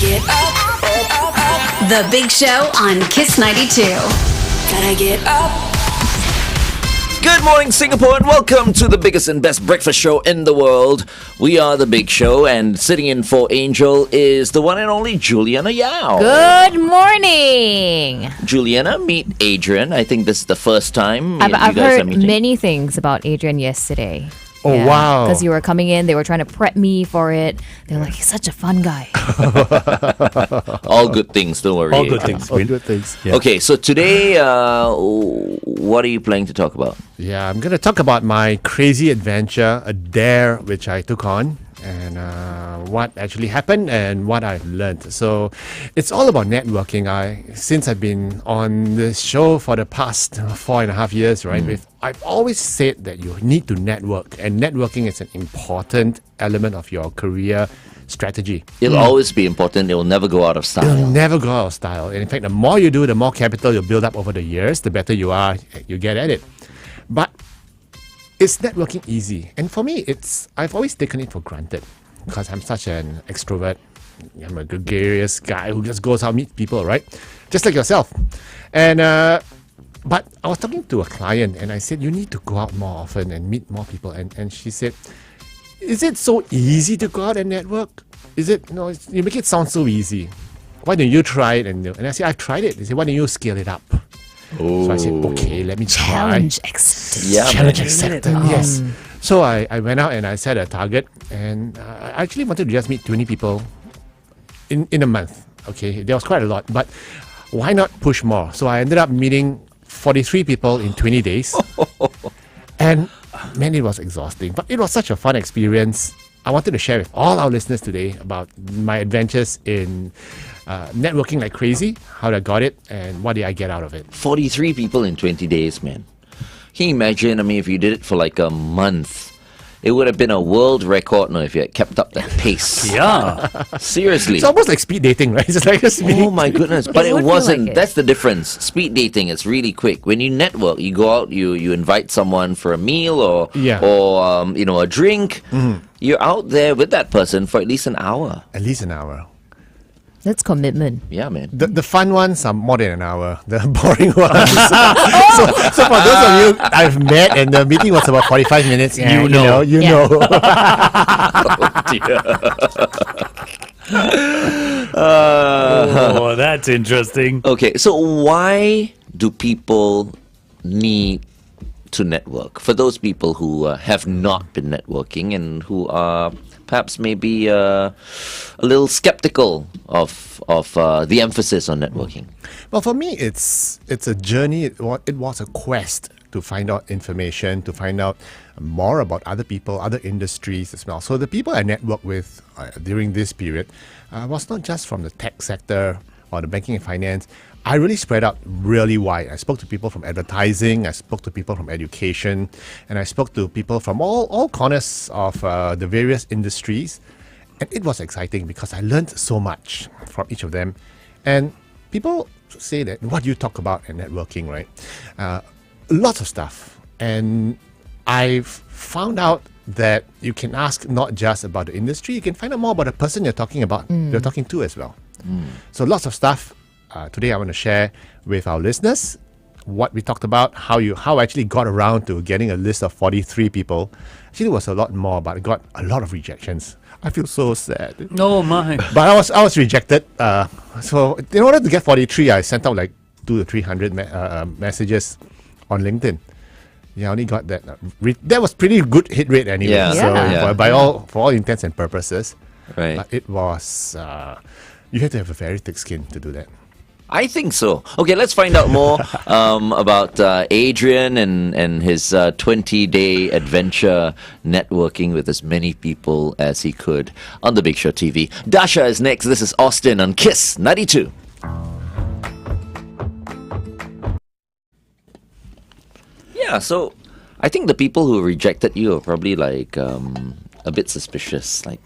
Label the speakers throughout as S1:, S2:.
S1: get up.
S2: The Big Show on Kiss 92.
S1: Gotta get up.
S3: Good morning, Singapore, and welcome to the biggest and best breakfast show in the world. We are The Big Show, and sitting in for Angel is the one and only Juliana Yao.
S4: Good morning.
S3: Juliana, meet Adrian. I think this is the first time
S4: I've
S3: you guys
S4: heard
S3: are meeting.
S4: many things about Adrian yesterday.
S5: Oh, wow.
S4: Because you were coming in, they were trying to prep me for it. They're like, he's such a fun guy.
S3: All good things, don't worry.
S5: All good things. All good things. Yeah.
S3: Okay, so today, what are you planning to talk about?
S5: Yeah, I'm going to talk about my crazy adventure, a dare which I took on, and what actually happened and what I've learned. So it's all about networking. Since I've been on this show for the past 4.5 years, right? I've always said that you need to network, and networking is an important element of your career strategy.
S3: It'll always be important. It will never go out of style.
S5: It'll never go out of style. And in fact, the more you do, the more capital you build up over the years, the better you get at it. But is networking easy? And for me, I've always taken it for granted because I'm such an extrovert. I'm a gregarious guy who just goes out and meets people, right? Just like yourself. And but I was talking to a client and I said, you need to go out more often and meet more people. And she said, is it so easy to go out and network? Is it? No, you make it sound so easy. Why don't you try it? And I said, I've tried it. They said, why don't you scale it up? So I said, okay, let me try.
S4: Challenge accepted.
S3: Yeah,
S5: Challenge
S3: man.
S5: accepted. Yes. So I went out and I set a target, and I actually wanted to just meet 20 people in a month. Okay, there was quite a lot, but why not push more? So I ended up meeting 43 people in 20 days. And man, it was exhausting, but it was such a fun experience. I wanted to share with all our listeners today about my adventures in networking like crazy, how I got it, and what did I get out of it.
S3: 43 people in 20 days, man. Can you imagine? I mean, if you did it for like a month, it would have been a world record now if you had kept up that pace.
S6: Yeah.
S3: Seriously.
S5: It's almost like speed dating, right? It's like a speed.
S3: Oh my goodness. But
S4: It
S3: it
S4: would feel
S3: wasn't.
S4: like it.
S3: That's the difference. Speed dating is really quick. When you network, you go out, you invite someone for a meal or a drink. You're out there with that person for at least an hour.
S5: At least an hour.
S4: That's commitment.
S3: Yeah, man.
S5: The fun ones are more than an hour. The boring ones. so for those of you I've met and the meeting was about 45 minutes, you know.
S3: Oh, dear.
S6: Oh, that's interesting.
S3: Okay, so why do people need to network? For those people who have not been networking and who are perhaps maybe a little skeptical of the emphasis on networking.
S5: Well, for me, it's a journey. It was a quest to find out information, to find out more about other people, other industries as well. So the people I networked with during this period was not just from the tech sector or the banking and finance. I really spread out really wide. I spoke to people from advertising, I spoke to people from education, and I spoke to people from all corners of the various industries. And it was exciting because I learned so much from each of them. And people say that, what do you talk about in networking, right? Lots of stuff. And I've found out that you can ask not just about the industry, you can find out more about the person you're talking about, you're talking to as well. So lots of stuff. Today I want to share with our listeners what we talked about, how I actually got around to getting a list of 43 people. Actually, it was a lot more, but I got a lot of rejections. I feel so sad.
S6: Oh my.
S5: But I was rejected. So in order to get 43, I sent out like 200 to 300 messages on LinkedIn. Yeah, I only got that. That was pretty good hit rate anyway.
S3: Yeah.
S5: So
S3: Yeah.
S5: for all intents and purposes,
S3: Right.
S5: but it was. You have to have a very thick skin to do that.
S3: I think so. Okay, let's find out more about Adrian and his 20-day adventure networking with as many people as he could on the Big Show TV. Dasha is next. This is Austin on Kiss 92. Yeah, so I think the people who rejected you are probably like a bit suspicious. Like,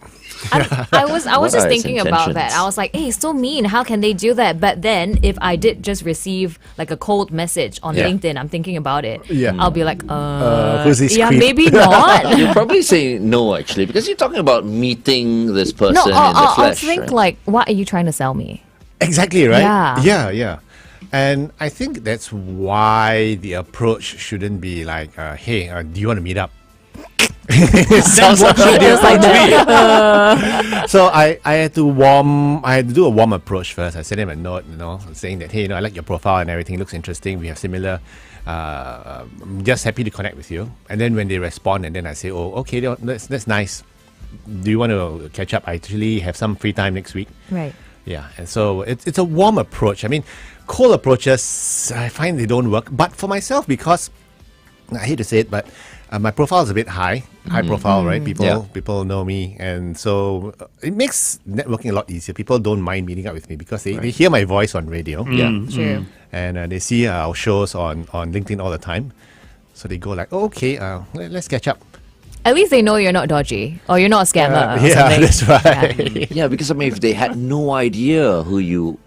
S4: I was
S3: What
S4: just
S3: are his
S4: thinking about that.
S3: intentions?
S4: I was like, hey, so mean. How can they do that? But then if I did just receive like a cold message on
S5: Yeah.
S4: LinkedIn, I'm thinking about it.
S5: Yeah.
S4: I'll be like,
S5: who's this
S4: yeah,
S5: creep?
S4: maybe not.
S3: you probably say no, actually, because you're talking about meeting this person
S4: No,
S3: in the
S4: I'll
S3: flesh.
S4: think
S3: right?
S4: like, what are you trying to sell me?
S5: Exactly, right?
S4: Yeah.
S5: Yeah. And I think that's why the approach shouldn't be like, hey, do you want to meet up?
S6: Sounds like
S5: So I had to do a warm approach first. I sent him a note, saying that, hey, I like your profile and everything, looks interesting. We have similar, I'm just happy to connect with you. And then when they respond, and then I say, oh, okay, that's nice. Do you want to catch up? I actually have some free time next week.
S4: Right.
S5: Yeah, and so it's a warm approach. I mean, cold approaches, I find they don't work. But for myself, because I hate to say it, but my profile is a bit high profile, right? People know me, and so it makes networking a lot easier. People don't mind meeting up with me because they hear my voice on radio,
S4: True.
S5: and they see our shows on LinkedIn all the time. So they go like, oh, okay, let's catch up.
S4: At least they know you're not dodgy or you're not a scammer. or
S5: Yeah,
S4: something.
S5: that's right.
S3: Yeah, because I mean, if they had no idea who you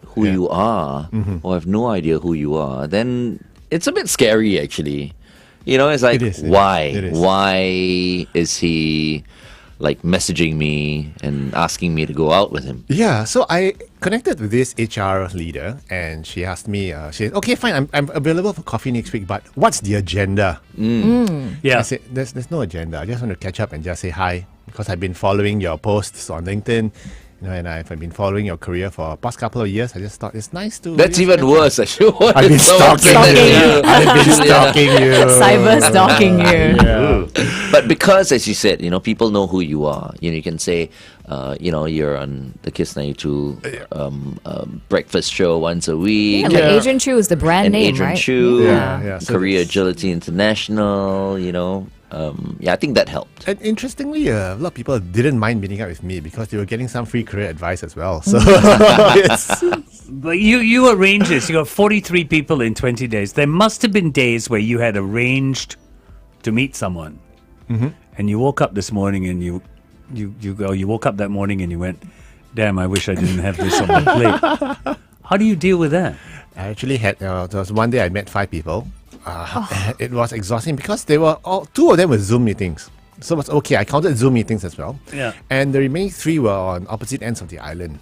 S3: are, or have no idea who you are, then it's a bit scary, actually. It's like,
S5: It is.
S3: why? Why is he like messaging me and asking me to go out with him?
S5: Yeah, so I connected with this HR leader, and she asked me, she said, okay, fine, I'm available for coffee next week, but what's the agenda?
S6: yeah.
S5: I said, there's no agenda. I just want to catch up and just say hi, because I've been following your posts on LinkedIn, and I've been following your career for the past couple of years. I just thought it's nice to...
S3: That's
S5: just
S3: even
S5: catch up.
S3: worse, actually. What
S5: I've been
S3: if someone
S5: stalking
S3: said that
S5: you.
S3: to
S5: I've been stalking you.
S4: Cyber stalking you.
S5: Yeah.
S3: But because, as you said, people know who you are. You can say, you're on the Kiss 92 breakfast show once a week.
S4: Yeah, like Adrian Choo is the brand
S3: and
S4: name,
S3: Adrian
S4: right?
S3: Choo,
S5: Yeah. So
S3: Career
S5: that's-
S3: Agility International. I think that helped.
S5: And interestingly, a lot of people didn't mind meeting up with me because they were getting some free career advice as well. So it's...
S6: But you arranged this. You got 43 people in 20 days. There must have been days where you had arranged to meet someone, and you woke up this morning and you woke up that morning and you went, "Damn, I wish I didn't have this on my plate." How do you deal with that?
S5: I actually had, there was one day I met 5 people. It was exhausting because they were two of them were Zoom meetings. So it was okay. I counted Zoom meetings as well.
S6: Yeah.
S5: And the remaining 3 were on opposite ends of the island.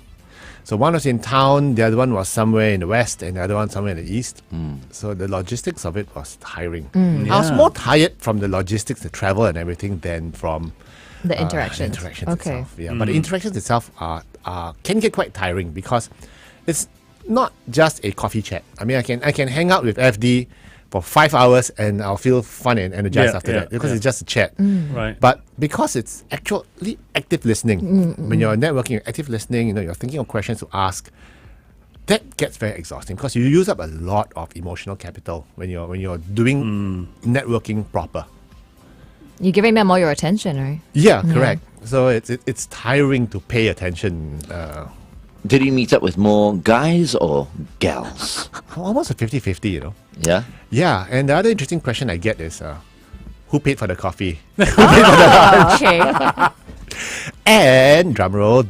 S5: So one was in town, the other one was somewhere in the west, and the other one somewhere in the east. So the logistics of it was tiring. I was
S6: Yeah.
S5: more tired from the logistics, the travel and everything, than from
S4: The interactions.
S5: the interactions
S4: Okay.
S5: itself. Yeah, but the interactions itself can get quite tiring because it's not just a coffee chat. I mean, I can hang out with FD for 5 hours and I'll feel fun and energized after that because it's just a chat.
S6: Right.
S5: But because it's actually active listening, when you're networking, active listening, you're thinking of questions to ask. That gets very exhausting because you use up a lot of emotional capital when you're doing networking proper.
S4: You're giving them all your attention, right?
S5: Yeah, correct. So it's tiring to pay attention.
S3: Did you meet up with more guys or gals?
S5: Almost a 50-50,
S3: Yeah.
S5: Yeah, and the other interesting question I get is, who paid for the coffee?
S4: Okay.
S5: And drumroll.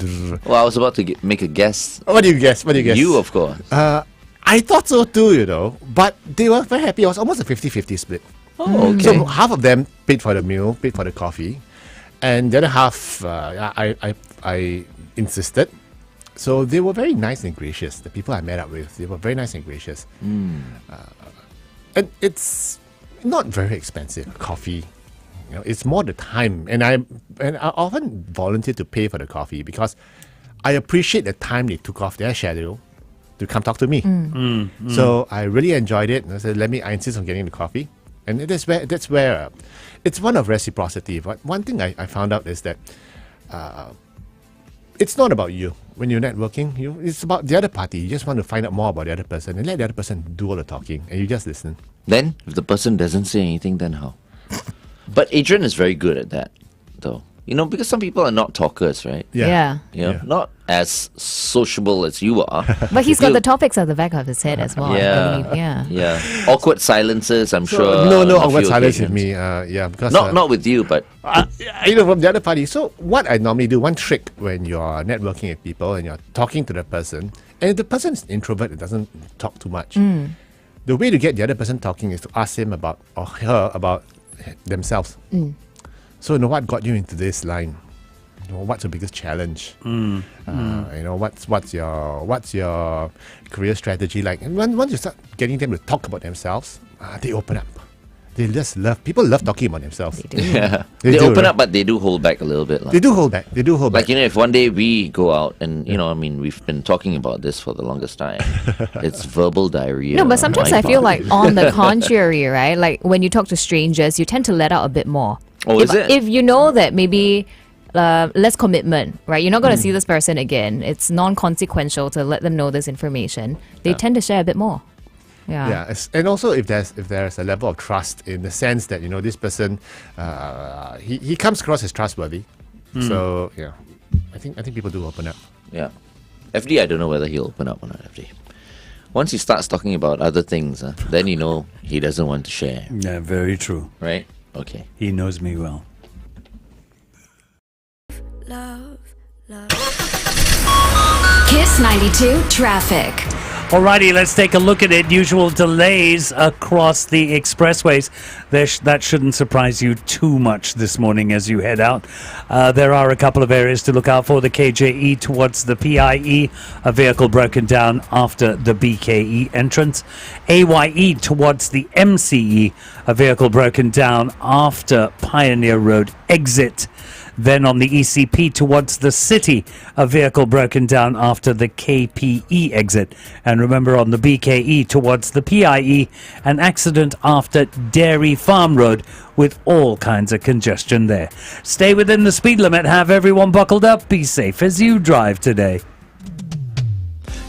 S3: Well, I was about to make a guess.
S5: What do you guess?
S3: You, of course.
S5: I thought so too, but they were very happy. It was almost a 50-50 split.
S3: Oh, okay.
S5: So half of them paid for the meal, paid for the coffee, and the other half, I insisted. So they were very nice and gracious. The people I met up with, they were very nice and gracious. And it's not very expensive, coffee. It's more the time. And I often volunteer to pay for the coffee because I appreciate the time they took off their schedule to come talk to me. So I really enjoyed it. And I said, I insist on getting the coffee. And that's where it's one of reciprocity. But one thing I found out is that it's not about you. When you're networking, it's about the other party. You just want to find out more about the other person and let the other person do all the talking, and you just listen.
S3: Then, if the person doesn't say anything, then how? But Adrian is very good at that, though. because some people are not talkers, right?
S4: Yeah.
S3: You know, not as sociable as you are.
S4: But he's
S3: If
S4: got
S3: you-
S4: the topics at the back of his head as well, I believe. Yeah.
S3: Yeah. Awkward silences, I'm
S5: So,
S3: sure.
S5: no
S3: on a
S5: awkward
S3: few
S5: silence with
S3: occasions.
S5: me. Because
S3: Not with you, but
S5: from the other party. So what I normally do, one trick when you're networking with people and you're talking to the person, and if the person is an introvert and doesn't talk too much, the way to get the other person talking is to ask him about or her about themselves. So what got you into this line? What's your biggest challenge? What's your career strategy like? And once you start getting them to talk about themselves, they open up. People love talking about themselves.
S3: yeah.
S5: They
S3: They
S5: do,
S3: open
S5: right?
S3: up, but they do hold back a little bit.
S5: They do hold back.
S3: Like, if one day we go out and, we've been talking about this for the longest time. It's verbal diarrhea.
S4: No, but
S3: on
S4: sometimes
S3: my
S4: I feel
S3: part.
S4: like on the contrary, right? Like when you talk to strangers, you tend to let out a bit more.
S3: Oh,
S4: if,
S3: is it?
S4: If you know that maybe less commitment, right? You're not going to see this person again. It's non-consequential to let them know this information. They tend to share a bit more. Yeah.
S5: Yeah, and also if there's a level of trust in the sense that this person, he comes across as trustworthy. So yeah, I think people do open up.
S3: Yeah. FD, I don't know whether he'll open up or not, FD. Once he starts talking about other things, then he doesn't want to share,
S6: Yeah, very true.
S3: right? Okay.
S6: He knows me well.
S2: Kiss 92 traffic.
S6: Alrighty, let's take a look at it. Usual delays across the expressways. That shouldn't surprise you too much this morning as you head out. There are a couple of areas to look out for. The KJE towards the PIE, a vehicle broken down after the BKE entrance. AYE towards the MCE, a vehicle broken down after Pioneer Road exit. Then on the ECP towards the city, a vehicle broken down after the KPE exit. And remember, on the BKE towards the PIE, an accident after Dairy Farm Road with all kinds of congestion there. Stay within the speed limit. Have everyone buckled up. Be safe as you drive today.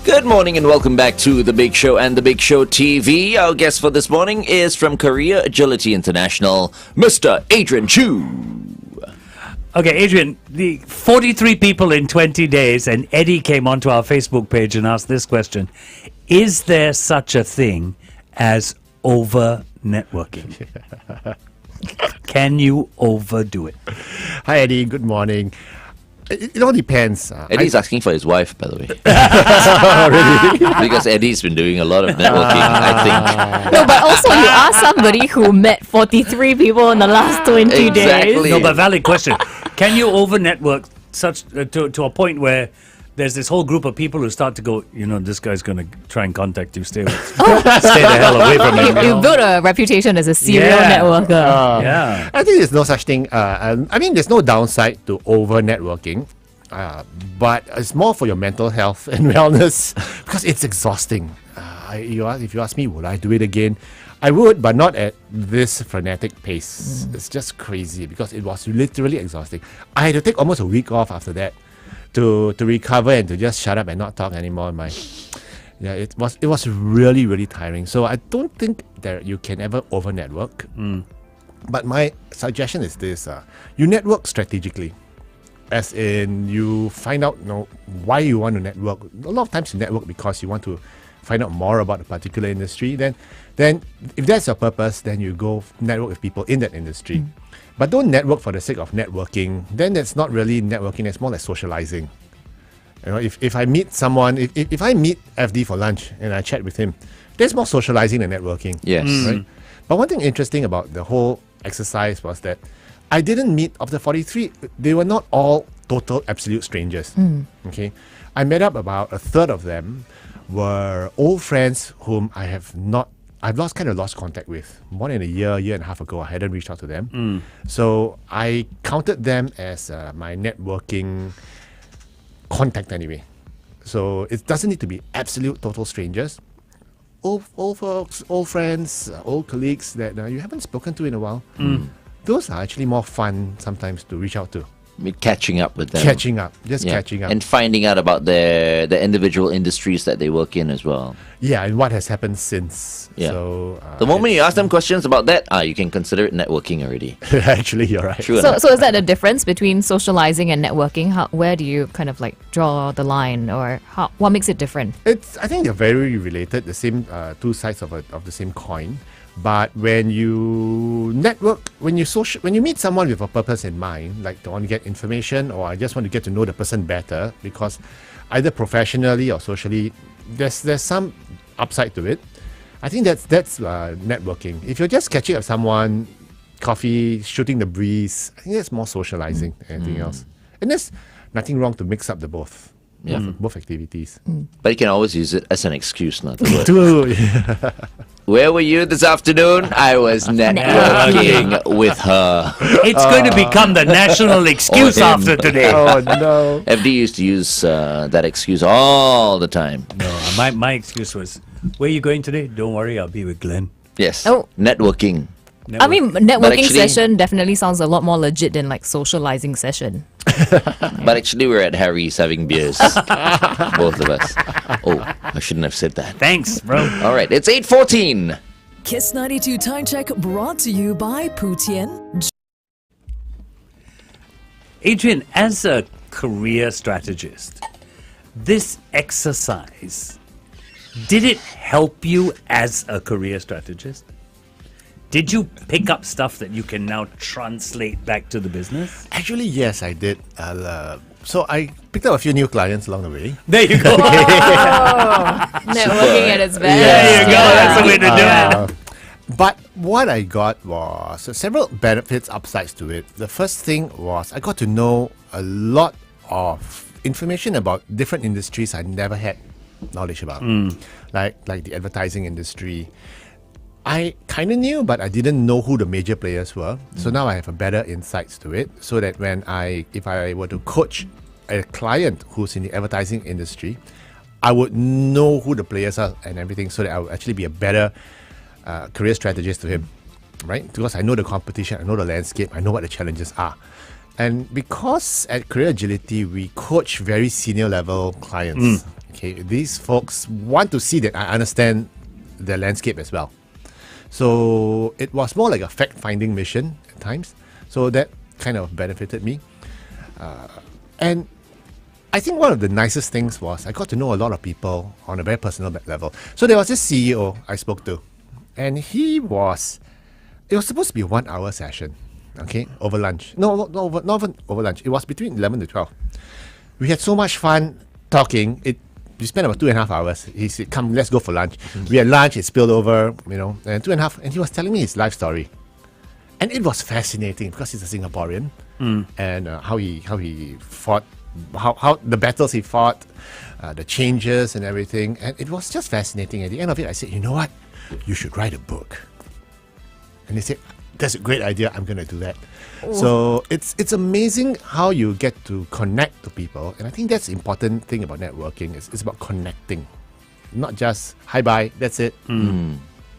S3: Good morning and welcome back to The Big Show and The Big Show TV. Our guest for this morning is from Career Agility International, Mr. Adrian Choo.
S6: Okay, Adrian, the 43 people in 20 days, and Eddie came onto our Facebook page and asked this question. Is there such a thing as over-networking? Can you overdo it?
S5: Hi Eddie, good morning. It all depends.
S3: Eddie's asking for his wife, by the way.
S5: Really?
S3: Because Eddie's been doing a lot of networking, I think.
S4: No, but also you are somebody who met 43 people in the last 20
S3: Exactly.
S4: days.
S6: No, but valid question. Can you over-network such to a point where there's this whole group of people who start to go, this guy's going to try and contact you. Stay the hell away from him.
S4: You built a reputation as a serial
S6: Yeah.
S4: networker.
S6: Yeah.
S5: I think there's no such thing. There's no downside to over networking, but it's more for your mental health and wellness because it's exhausting. If you ask me, would I do it again? I would, but not at this frenetic pace. It's just crazy because it was literally exhausting. I had to take almost a week off after that to recover and to just shut up and not talk anymore. It was really, really tiring. So I don't think that you can ever over network. But my suggestion is this: you network strategically, as in you find out why you want to network. A lot of times you network because you want to find out more about a particular industry. Then if that's your purpose, then you go network with people in that industry. But don't network for the sake of networking. Then that's not really networking. It's more like socializing. If I meet someone, if I meet FD for lunch and I chat with him, that's more socializing than networking.
S3: Yes.
S5: Right? But one thing interesting about the whole exercise was that I didn't meet, of the 43, they were not all total absolute strangers. Okay, I met up about a third of them were old friends whom I've kind of lost contact with. More than a year and a half ago, I hadn't reached out to them. So I counted them as my networking contact anyway. So it doesn't need to be absolute total strangers. Old folks, old friends, old colleagues that you haven't spoken to in a while. Those are actually more fun sometimes to reach out to.
S3: Catching up with them.
S5: Catching up,
S3: Yeah.
S5: catching up.
S3: And finding out about the individual industries that they work in as well.
S5: Yeah, and what has happened since.
S3: Yeah.
S5: So
S3: The moment you ask them questions about that, you can consider it networking already.
S5: actually, you're right.
S3: True
S4: So,
S3: enough.
S4: so is that the difference between socializing and networking? Where do you kind of like draw the line, or what makes it different?
S5: I think they're very related. The same two sides of the same coin. But when you network, when you meet someone with a purpose in mind, like to want to get information, or I just want to get to know the person better, because either professionally or socially, there's some upside to it. I think that's networking. If you're just catching up with someone, coffee, shooting the breeze, I think that's more socializing than anything else. And there's nothing wrong to mix up the both.
S3: Yeah.
S5: Both activities.
S3: But you can always use it as an excuse not to work.
S5: Dude.
S3: Where were you this afternoon? I was networking with her.
S6: It's going to become the national excuse
S3: him.
S6: after today.
S5: Oh no.
S3: FD used to use that excuse all the time.
S6: No, my excuse was, where are you going today? Don't worry, I'll be with Glenn.
S3: Yes.
S4: Oh.
S3: Networking.
S4: I mean, networking
S3: actually-
S4: session definitely sounds a lot more legit than like socializing session.
S3: But actually, we're at Harry's having beers. Both of us. Oh, I shouldn't have said that.
S6: Thanks, bro.
S3: All right, it's 8:14.
S1: Kiss 92 Time Check brought to you by Putian.
S6: Adrian, as a career strategist, this exercise, did it help you as a career strategist? Did you pick up stuff that you can now translate back to the business?
S5: Actually, yes, I did. So I picked up a few new clients along the way.
S6: There you go.
S4: Networking at its best.
S6: There you go. That's the way to do it.
S5: But what I got was several benefits, upsides to it. The first thing was I got to know a lot of information about different industries I never had knowledge about, like the advertising industry. I kind of knew, but I didn't know who the major players were. So now I have a better insights to it, so that if I were to coach a client who's in the advertising industry, I would know who the players are and everything, so that I would actually be a better career strategist to him, right? Because I know the competition, I know the landscape, I know what the challenges are. And because at Career Agility, we coach very senior level clients, okay, these folks want to see that I understand the landscape as well. So it was more like a fact-finding mission at times. So that kind of benefited me. And I think one of the nicest things was I got to know a lot of people on a very personal level. So there was this CEO I spoke to. And it was supposed to be a 1 hour session, okay, over lunch. No, not even over lunch. It was between 11 to 12. We had so much fun talking. We spent about 2.5 hours. He said, come, let's go for lunch. We had lunch, it spilled over, and 2.5. And he was telling me his life story. And it was fascinating because he's a Singaporean. And how he fought, how the battles he fought, the changes and everything. And it was just fascinating. At the end of it, I said, you know what? You should write a book. And he said, that's a great idea. I'm going to do that. So it's amazing how you get to connect to people. And I think that's the important thing about networking. It's about connecting. Not just, hi, bye, that's it.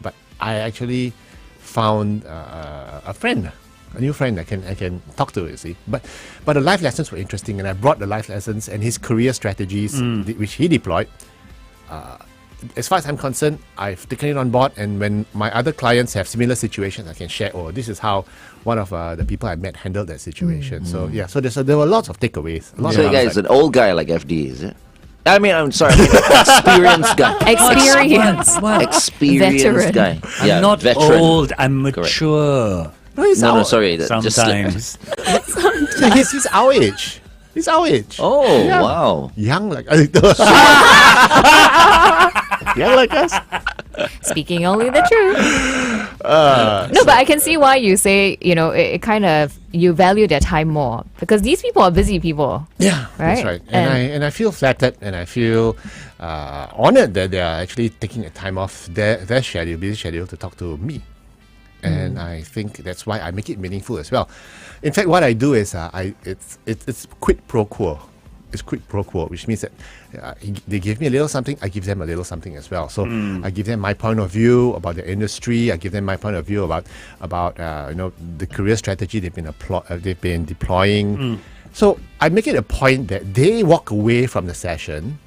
S5: But I actually found a friend, a new friend I can talk to, you see. But the life lessons were interesting. And I brought the life lessons and his career strategies, which he deployed. As far as I'm concerned, I've taken it on board, and when my other clients have similar situations, I can share, this is how one of the people I met handled that situation. So yeah, so there were lots of takeaways.
S3: So you guys, an old guy like FD, is it? I mean, I'm sorry, experienced guy.
S4: Experience.
S3: Experienced
S4: Veteran.
S3: guy.
S6: I'm not
S3: veteran.
S6: old, I'm mature.
S3: No, sorry. That just
S6: Sometimes.
S5: He's our age. He's our age.
S3: Oh,
S5: Yeah.
S3: wow.
S5: Young like young like us.
S4: Speaking only the truth. No, but I can see why you say, it kind of, you value their time more. Because these people are busy people.
S5: Yeah, that's
S4: Right?
S5: right. And I feel flattered, and I feel honored that they are actually taking the time off their busy schedule to talk to me. And I think that's why I make it meaningful as well. In fact, what I do is it's quid pro quo. It's quid pro quo, which means that they give me a little something, I give them a little something as well. So I give them my point of view about the industry. I give them my point of view about the career strategy they've been deploying. So I make it a point that they walk away from the session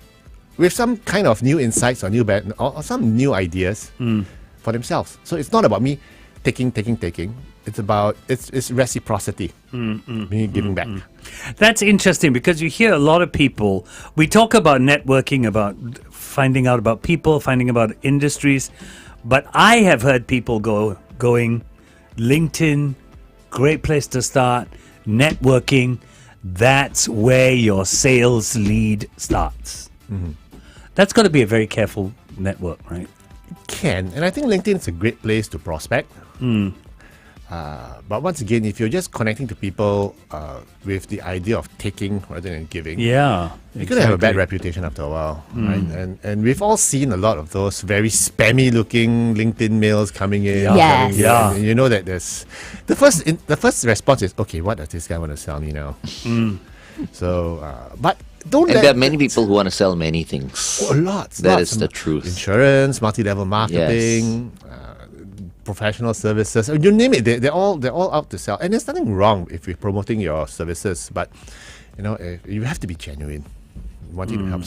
S5: with some kind of new insights or or some new ideas for themselves. So it's not about me taking. It's about it's reciprocity, me giving back.
S6: That's interesting because you hear a lot of people. We talk about networking, about finding out about people, finding about industries, but I have heard people going LinkedIn, great place to start. Networking, that's where your sales lead starts. That's got to be a very careful network, right?
S5: And I think LinkedIn is a great place to prospect. But once again, if you're just connecting to people with the idea of taking rather than giving,
S6: Yeah,
S5: you're going to have a bad reputation after a while, right? And we've all seen a lot of those very spammy looking LinkedIn mails coming in.
S4: Yes.
S6: Yeah.
S5: And you know that there's the first response is, okay, what does this guy want to sell me now? So, but don't
S3: And
S5: let
S3: there are many people who want to sell many things.
S5: lots.
S3: That
S5: lots.
S3: is the truth.
S5: Insurance, multi-level marketing, professional services, you name it. They're all out to sell, and there's nothing wrong if you're promoting your services. But you have to be genuine, wanting to help.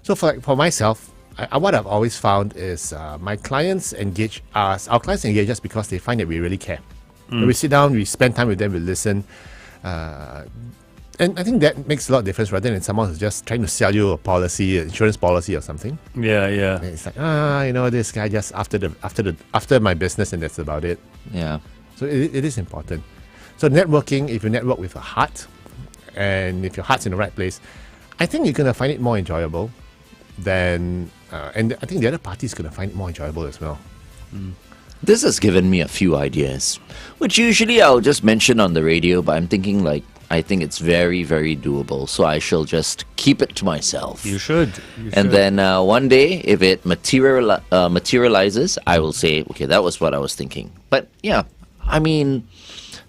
S5: So for myself, what I've always found is my clients engage us. Our clients engage us because they find that we really care. When we sit down, we spend time with them, we listen. And I think that makes a lot of difference rather than someone who's just trying to sell you a policy, an insurance policy or something.
S6: Yeah.
S5: And it's like, this guy just after my business and that's about it.
S3: Yeah.
S5: So it is important. So networking, if you network with a heart and if your heart's in the right place, I think you're going to find it more enjoyable than, and I think the other party is going to find it more enjoyable as well.
S3: This has given me a few ideas, which usually I'll just mention on the radio, but I'm thinking I think it's very, very doable. So I shall just keep it to myself.
S6: You should.
S3: And then one day, if it materializes, I will say, okay, that was what I was thinking. But yeah, I mean,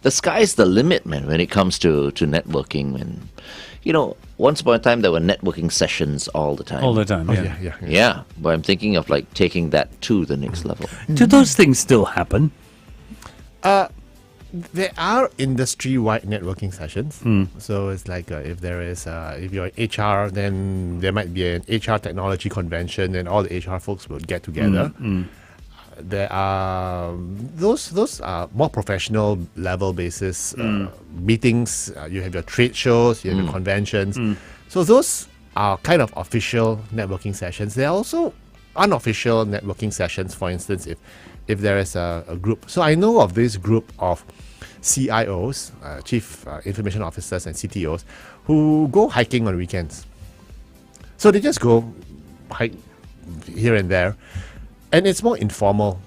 S3: the sky's the limit, man, when it comes to networking. And, once upon a time, there were networking sessions all the time.
S6: All the time, yeah.
S3: Yeah, but I'm thinking of taking that to the next level.
S6: Do those things still happen?
S5: There are industry-wide networking sessions. So it's like if you're HR, then there might be an HR technology convention, and all the HR folks will get together. There are those are more professional level basis meetings. You have your trade shows, you have your conventions. So those are kind of official networking sessions. There are also unofficial networking sessions. For instance, if there is a group. So I know of this group of CIOs, Chief Information Officers and CTOs, who go hiking on weekends. So they just go hike here and there. And it's more informal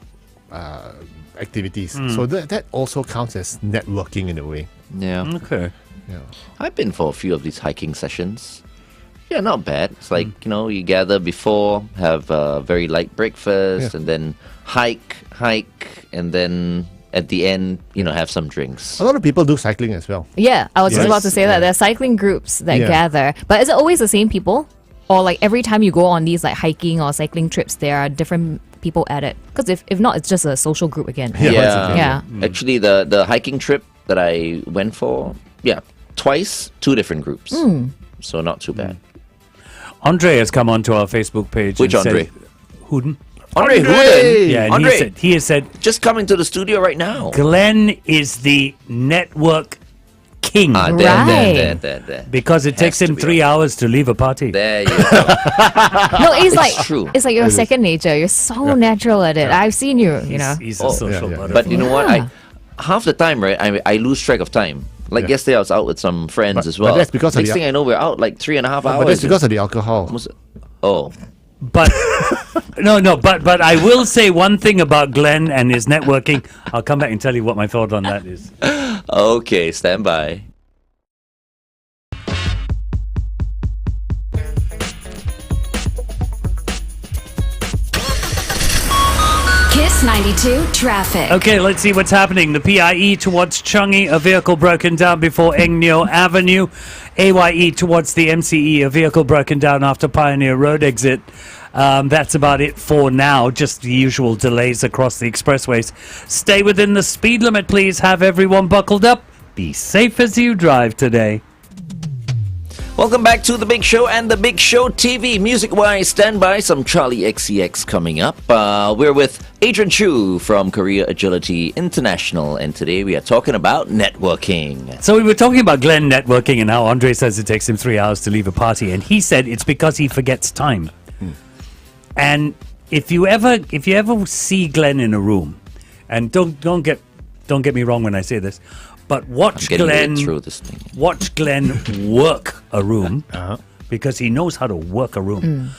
S5: activities. So that also counts as networking in a way.
S3: Yeah.
S6: Okay.
S5: Yeah.
S3: I've been for a few of these hiking sessions. Yeah, not bad. It's like, you gather before, have a very light breakfast, and then hike, and then at the end, have some drinks.
S5: A lot of people do cycling as well.
S4: Yeah, I was just
S5: Yes.
S4: about to say that. There are cycling groups that
S5: Yeah.
S4: gather. But is it always the same people? Or every time you go on these hiking or cycling trips, there are different people at it? Because if not, it's just a social group again. Yeah.
S3: Actually, the hiking trip that I went for, twice, 2 different groups. So not too bad.
S6: Andre has come onto our Facebook page.
S3: Which
S6: and
S3: Andre?
S6: Said, Hooden.
S3: Andre Hooden!
S6: Yeah, and
S3: Andre,
S6: he has said,
S3: just come into the studio right now.
S6: Glenn is the network king
S3: There.
S6: because it takes
S3: to
S6: him
S3: be
S6: 3 hours to leave a party.
S3: There you go.
S4: No, it's
S3: true.
S4: It's like your second nature. You're so natural at it. I've seen you,
S6: He's a social butterfly.
S3: But you know what? Half the time, right, I lose track of time. Yesterday, I was out with some friends
S5: But-
S3: as well.
S5: but that's because of
S3: Next
S5: the-
S3: thing I know, we're out 3.5 hours.
S5: But that's because of the alcohol.
S3: Oh.
S6: But but I will say one thing about Glenn and his networking. I'll come back and tell you what my thought on that is.
S3: Okay, stand by.
S2: Kiss 92 traffic.
S6: Okay, let's see what's happening. The PIE towards Changi, a vehicle broken down before Eng Neo Avenue. AYE towards the MCE, a vehicle broken down after Pioneer Road exit. That's about it for now. Just the usual delays across the expressways. Stay within the speed limit, please. Have everyone buckled up. Be safe as you drive today.
S3: Welcome back to The Big Show and The Big Show TV. Music-wise, stand by, some Charlie XCX coming up. We're with Adrian Choo from Career Agility International, and today we are talking about networking.
S6: So we were talking about Glenn networking and how Andre says it takes him 3 hours to leave a party, and he said it's because he forgets time. And if you ever see Glenn in a room, and don't get me wrong when I say this, but watch Glenn
S3: through this thing.
S6: Watch Glenn work a room because he knows how to work a room.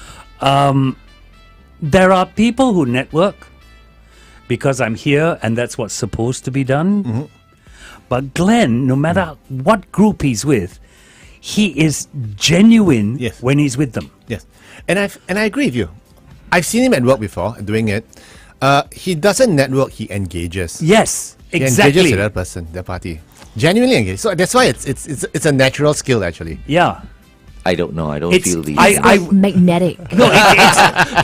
S6: There are people who network because I'm here and that's what's supposed to be done. But Glenn, no matter what group he's with, he is genuine when he's with them.
S5: Yes, and I agree with you. I've seen him at work before doing it. He doesn't network; he engages.
S6: Yes,
S5: He
S6: exactly.
S5: engages the other person, the party, genuinely engaged. So that's why it's a natural skill actually.
S6: Yeah.
S3: I don't know. I don't
S6: It's-
S3: feel these.
S4: Magnetic.
S6: No,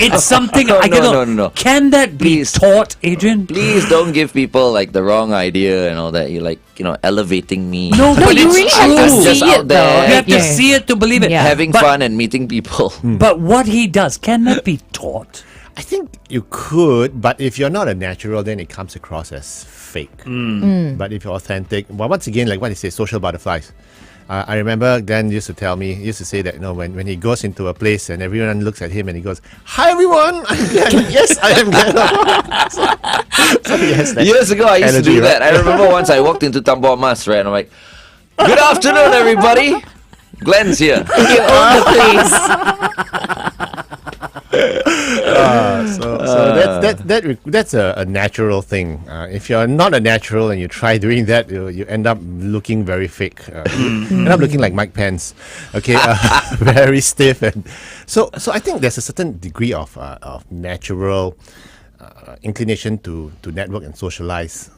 S6: it's something.
S3: No,
S6: I
S3: no,
S6: cannot.
S3: no.
S6: Can that be
S3: Please.
S6: taught, Adrian?
S3: Please don't give people like the wrong idea and all that. You're like, elevating me.
S6: No,
S4: No,
S6: but
S4: you
S6: it's
S4: really have to
S6: true.
S4: see
S3: Just out
S4: it,
S3: there.
S4: though.
S6: You have to
S4: Yeah.
S6: see it to believe it.
S4: Yeah.
S3: Having
S6: But-
S3: fun and meeting people.
S6: But what he does, can that be taught?
S5: I think you could, but if you're not a natural, then it comes across as fake. But if you're authentic, well, once again, like what he says, social butterflies. I remember Glenn used to tell me, he used to say that, when he goes into a place and everyone looks at him and he goes, "Hi everyone, I'm Glenn." Yes, I am Glenn. So he has that
S3: Years ago, I used to
S5: energy,
S3: do that.
S5: right?
S3: I remember once I walked into Tambor Mas, right? And I'm like, "Good afternoon, everybody. Glenn's here."
S4: You own the place.
S5: That's a natural thing. If you're not a natural and you try doing that, you end up looking very fake. You end up looking like Mike Pence. Okay, very stiff, and so I think there's a certain degree of natural inclination to network and socialize.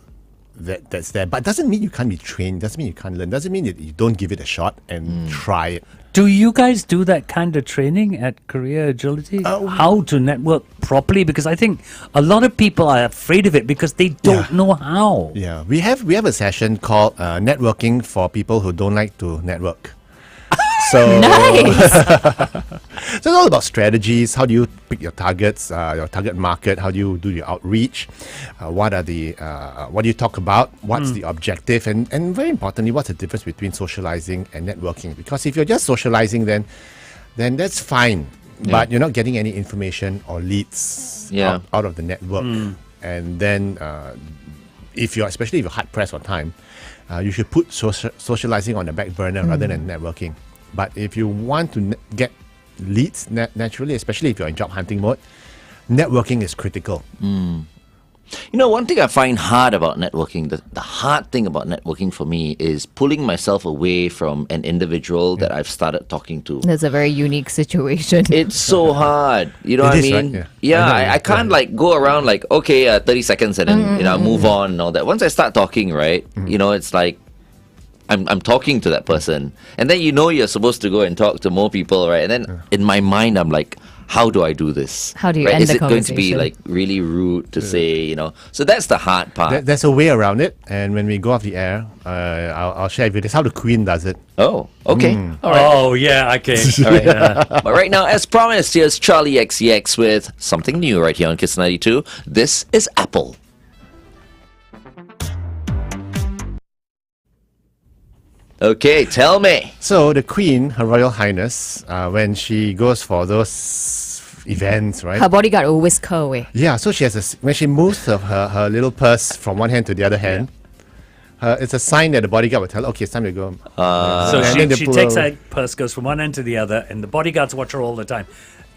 S5: That's there, but doesn't mean you can't be trained. Doesn't mean you can't learn. Doesn't mean that you don't give it a shot and try it.
S6: Do you guys do that kind of training at Career Agility? How to network properly? Because I think a lot of people are afraid of it because they don't know how.
S5: Yeah, we have a session called networking for people who don't like to network. So
S4: Nice.
S5: so it's all about strategies. How do you pick your targets, your target market? How do you do your outreach? What do you talk about? What's the objective? And very importantly, what's the difference between socializing and networking? Because if you're just socializing, then that's fine. But you're not getting any information or leads out of the network. And then especially if you're hard pressed on time, you should put socializing on the back burner rather than networking. But if you want to get leads naturally, especially if you're in job hunting mode, networking is critical.
S3: One thing I find hard about networking, the hard thing about networking for me is pulling myself away from an individual that I've started talking to.
S4: That's a very unique situation.
S3: It's so hard. You know what I
S5: is,
S3: mean?
S5: right?
S3: Yeah, I can't go around 30 seconds and then move on and all that. Once I start talking, right, it's like I'm talking to that person, and then you're supposed to go and talk to more people, right? And then in my mind, I'm like, how do I do this?
S4: How do you
S3: right?
S4: end
S3: Is
S4: the
S3: it going to be
S4: conversation?
S3: really rude to say, So that's the hard part.
S5: There's a way around it, and when we go off the air, I'll share with you. That's how the Queen does it.
S3: Oh, okay. All right.
S6: Oh, yeah, okay.
S3: All right. But right now, as promised, here's Charlie XCX with something new right here on Kiss 92. This is Apple. Okay, tell me.
S5: So the Queen, Her Royal Highness, when she goes for those events, right?
S4: Her bodyguard will whisk her away.
S5: Yeah, so she has when she moves her little purse from one hand to the other hand, it's a sign that the bodyguard will tell, okay, it's time to go.
S6: So
S5: And then they
S6: she
S5: pull
S6: takes
S5: her-
S6: her purse, goes from one end to the other, and the bodyguards watch her all the time.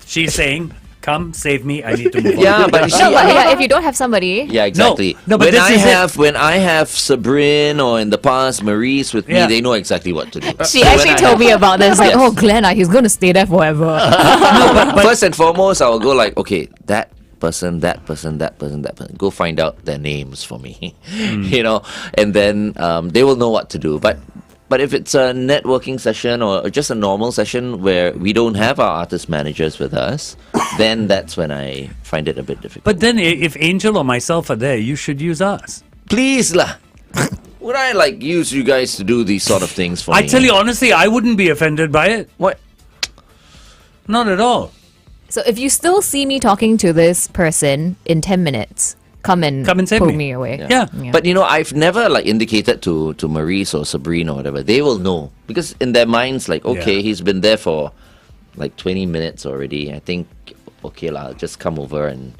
S6: She's saying, "Come, save me. I need to move on."
S3: Yeah, but you see,
S4: No, but if you don't have somebody,
S3: yeah, exactly.
S6: No, but
S3: when
S6: this
S3: I
S6: is it.
S3: have when I have Sabrin or in the past Maurice with me,
S6: Yeah.
S3: they know exactly what to do.
S4: she
S3: So when
S4: actually
S3: I
S4: told
S3: have-
S4: me about this. Like,
S3: Yes.
S4: oh, Glenn, he's going to stay there forever.
S3: First and foremost, I will go okay, that person, that person, that person, that person. Go find out their names for me, and then they will know what to do. But if it's a networking session or just a normal session where we don't have our artist managers with us, then that's when I find it a bit difficult.
S6: But then if Angel or myself are there, you should use us.
S3: Please lah. Would I like use you guys to do these sort of things for me?
S6: I tell you honestly, I wouldn't be offended by it.
S3: What?
S6: Not at all.
S4: So if you still see me talking to this person in 10 minutes, come and
S6: save
S4: pull
S6: me.
S4: me away.
S6: Yeah.
S3: But I've never like indicated to Maurice or Sabrina or whatever. They will know because in their minds, like, okay,
S6: Yeah.
S3: he's been there for like 20 minutes already. I think, okay, I'll just come over and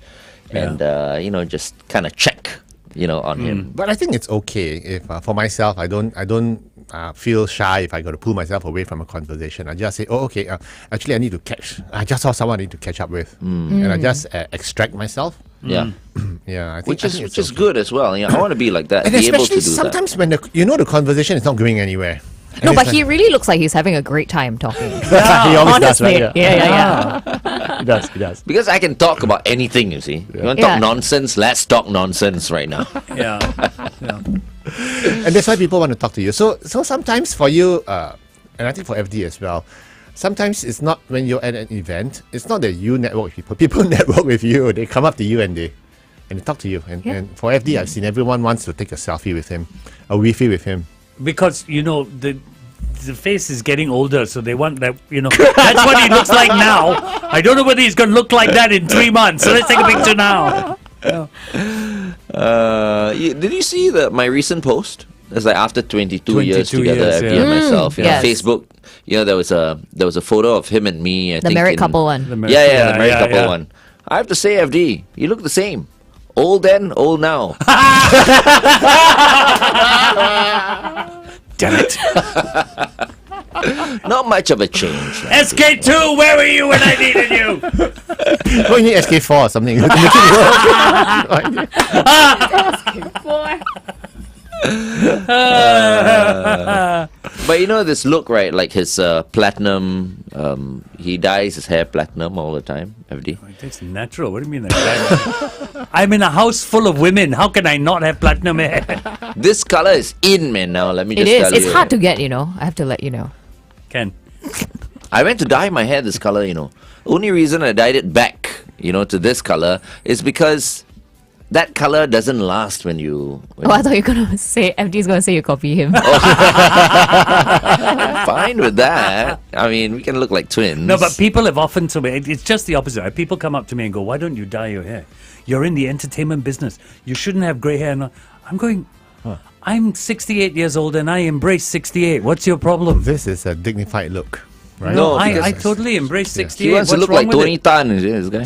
S3: just kind of check, on him.
S5: But I think it's okay if, for myself, I don't feel shy if I got to pull myself away from a conversation. I just say, okay, actually, I just saw someone I need to catch up with, and I just extract myself.
S3: Yeah,
S5: Yeah, I think
S3: which
S5: I think
S3: is
S5: it's okay.
S3: good as well. I want to be like that.
S5: And
S3: be able to
S5: especially
S3: do that.
S5: sometimes when the conversation is not going anywhere. And
S4: No,
S5: it's
S4: but
S5: like-
S4: he really looks like he's having a great time talking.
S5: he always does,
S4: Honestly.
S5: right?
S4: Yeah.
S5: He does. He does.
S3: Because I can talk about anything, you see. You want to
S4: Yeah.
S3: talk nonsense? Let's talk nonsense right now.
S6: Yeah.
S5: And that's why people want to talk to you. So sometimes for you, and I think for FD as well, sometimes it's not when you're at an event, it's not that you network with people. People network with you. They come up to you and they talk to you. And for FD, I've seen everyone wants to take a selfie with him, a Wi-Fi with him.
S6: Because, the face is getting older, so they want that, that's what he looks like now. I don't know whether he's going to look like that in 3 months, so let's take a picture now.
S3: Did you see my recent post? It's like after 22 years
S6: 22
S3: together,
S6: years,
S3: FD
S6: yeah.
S3: and myself.
S4: yes.
S3: Facebook. There was a photo of him and me. I
S4: The
S3: think
S4: married
S3: in-
S4: couple one.
S6: The mar-
S3: Yeah, the married couple
S6: yeah.
S3: one. I have to say, FD, you look the same. Old then, old now.
S6: Damn it.
S3: Not much of a change.
S6: SK2, where were you when I needed you?
S5: Oh, you need SK4 or something. to make it work.
S3: But this look, right? Like his platinum. He dyes his hair platinum all the time. FD.
S6: That's natural. What do you mean? I'm in a house full of women. How can I not have platinum hair?
S3: This color is in, man. Now let me
S4: It
S3: just
S4: is.
S3: tell
S4: It's
S3: you.
S4: hard to get, I have to let you know.
S6: Ken.
S3: I went to dye my hair this color. Only reason I dyed it back, to this color is because that color doesn't last when you.
S4: Oh, I thought you were going to say, FD's going to say you copy him.
S3: I'm fine with that. I mean, we can look like twins.
S6: No, but people have often told me, it's just the opposite. People come up to me and go, why don't you dye your hair? You're in the entertainment business. You shouldn't have grey hair. And I'm going, I'm 68 years old and I embrace 68. What's your problem?
S5: This is a dignified look, right?
S3: No,
S6: I
S3: because
S6: totally embrace 68.
S3: he wants to
S6: What's
S3: look
S6: wrong
S3: like
S6: with
S3: Tony
S6: it?
S3: Tan, is this guy?